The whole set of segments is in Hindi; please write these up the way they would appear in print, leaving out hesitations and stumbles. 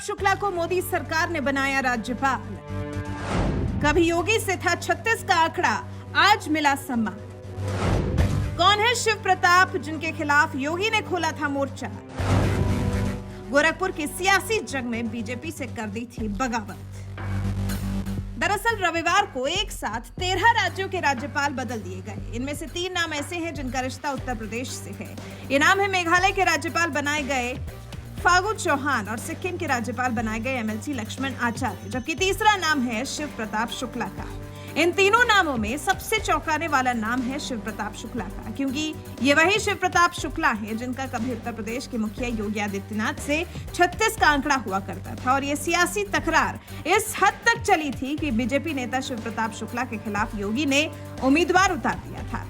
शुक्ला को मोदी सरकार ने बनाया राज्यपाल। कभी योगी से था 36 का आंकड़ा, आज मिला सम्मान। कौन है शिव प्रताप जिनके खिलाफ योगी ने खोला था मोर्चा? गोरखपुर की सियासी जंग में बीजेपी से कर दी थी बगावत। दरअसल रविवार को एक साथ 13 राज्यों के राज्यपाल बदल दिए गए। इनमें से 3 नाम ऐसे हैं जिनका रिश्ता उत्तर प्रदेश से है। ये नाम है मेघालय के राज्यपाल बनाए गए फागु चौहान और सिक्किम के राज्यपाल बनाए गए एमएलसी लक्ष्मण आचार्य, जबकि तीसरा नाम है शिव प्रताप शुक्ला का। इन तीनों नामों में सबसे चौंकाने वाला नाम है शिव प्रताप शुक्ला का, क्योंकि ये वही शिव प्रताप शुक्ला है जिनका कभी उत्तर प्रदेश के मुखिया योगी आदित्यनाथ से 36 का आंकड़ा हुआ करता था। और ये सियासी तकरार इस हद तक चली थी कि बीजेपी नेता शिव प्रताप शुक्ला के खिलाफ योगी ने उम्मीदवार उतार दिया था।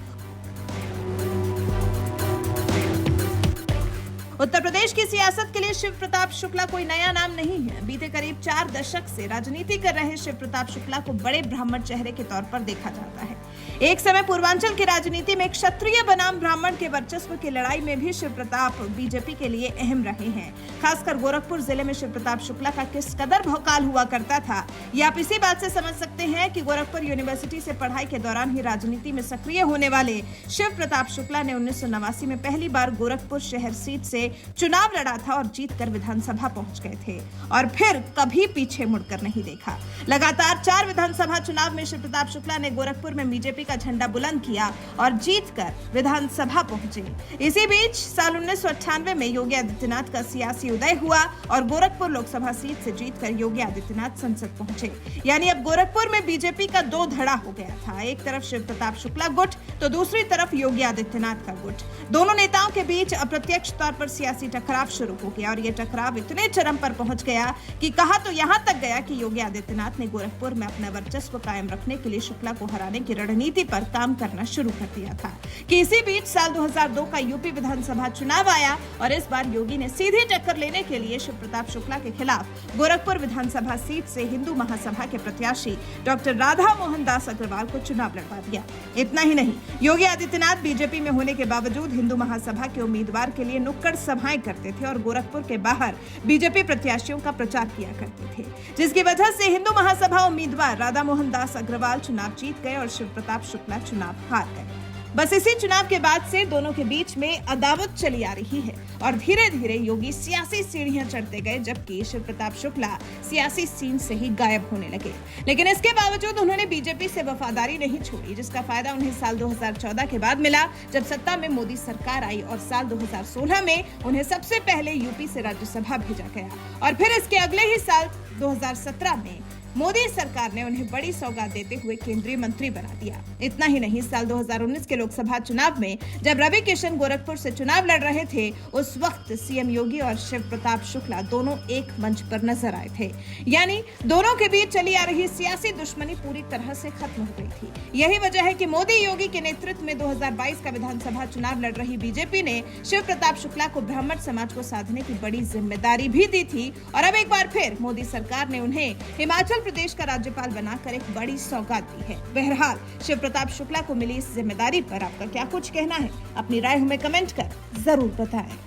उत्तर प्रदेश की सियासत के लिए शिव प्रताप शुक्ला कोई नया नाम नहीं है। बीते करीब 4 दशक से राजनीति कर रहे शिव प्रताप शुक्ला को बड़े ब्राह्मण चेहरे के तौर पर देखा जाता है। एक समय पूर्वांचल की राजनीति में क्षत्रिय बनाम ब्राह्मण के वर्चस्व की लड़ाई में भी शिव प्रताप बीजेपी के लिए अहम रहे हैं। खासकर गोरखपुर जिले में शिव प्रताप शुक्ला का किस कदर भौकाल हुआ करता था, ये आप इसी बात से समझ सकते हैं कि गोरखपुर यूनिवर्सिटी से पढ़ाई के दौरान ही राजनीति में सक्रिय होने वाले शिव प्रताप शुक्ला ने 1989 में पहली बार गोरखपुर शहर सीट से चुनाव लड़ा था और जीतकर विधानसभा पहुंच गए थे और फिर कभी पीछे मुड़कर नहीं देखा। लगातार 4 विधानसभा चुनाव में शिव प्रताप शुक्ला ने गोरखपुर में बीजेपी का झंडा बुलंद किया और जीतकर विधानसभा पहुंचे। इसी बीच साल 1998 में योगी आदित्यनाथ का सियासी उदय हुआ और गोरखपुर लोकसभा सीट से जीतकर योगी आदित्यनाथ संसद पहुंचे। यानी अब गोरखपुर में बीजेपी का 2 धड़ा हो गया था। एक तरफ शिव प्रताप शुक्ला गुट तो दूसरी तरफ योगी आदित्यनाथ का गुट। दोनों नेताओं के बीच अप्रत्यक्ष तौर पर सियासी टकराव शुरू हो गया और ये टकराव इतने चरम पर पहुंच गया कि कहा तो यहां तक गया कि योगी आदित्यनाथ ने गोरखपुर में अपना वर्चस्व कायम रखने के लिए शुक्ला को हराने की रणनीति पर काम करना शुरू कर दिया था। कि इसी बीच साल 2002 का यूपी विधानसभा चुनाव आया और इस बार योगी ने सीधी टक्कर लेने के लिए शिव प्रताप शुक्ला के खिलाफ गोरखपुर विधानसभा सीट से हिंदू महासभा के प्रत्याशी डॉक्टर राधा मोहन दास अग्रवाल को चुनाव लड़वा दिया। इतना ही नहीं, योगी आदित्यनाथ बीजेपी में होने के बावजूद हिंदू महासभा के उम्मीदवार के लिए नुक्कड़ सभाएं करते थे और गोरखपुर के बाहर बीजेपी प्रत्याशियों का प्रचार किया करते थे, जिसकी वजह से हिंदू महासभा उम्मीदवार राधा मोहन दास अग्रवाल चुनाव जीत गए और शिव प्रताप शुक्ला चुनाव हार गए। बस इसी चुनाव के बाद से दोनों के बीच में अदावत चली आ रही है और धीरे धीरे योगी सियासी सीढ़ियां चढ़ते गए, जबकि शिव प्रताप शुक्ला सियासी सीन से ही गायब होने लगे। लेकिन इसके बावजूद उन्होंने बीजेपी से वफादारी नहीं छोड़ी, जिसका फायदा उन्हें साल 2014 के बाद मिला जब सत्ता में मोदी सरकार आई और साल 2016 में उन्हें सबसे पहले यूपी से राज्यसभा भेजा गया और फिर इसके अगले ही साल 2017 में मोदी सरकार ने उन्हें बड़ी सौगात देते हुए केंद्रीय मंत्री बना दिया। इतना ही नहीं, साल 2019 के लोकसभा चुनाव में जब रवि किशन गोरखपुर से चुनाव लड़ रहे थे, उस वक्त सीएम योगी और शिव प्रताप शुक्ला दोनों एक मंच पर नजर आए थे। यानी दोनों के बीच चली आ रही सियासी दुश्मनी पूरी तरह से खत्म हो गई थी। यही वजह है कि मोदी योगी के नेतृत्व में 2022 का विधानसभा चुनाव लड़ रही बीजेपी ने शिव प्रताप शुक्ला को ब्राह्मण समाज को साधने की बड़ी जिम्मेदारी भी दी थी और अब एक बार फिर मोदी सरकार ने उन्हें हिमाचल प्रदेश का राज्यपाल बनाकर एक बड़ी सौगात दी है। बहरहाल शिव प्रताप शुक्ला को मिली इस जिम्मेदारी पर आपका क्या कुछ कहना है? अपनी राय हमें कमेंट कर जरूर बताएं।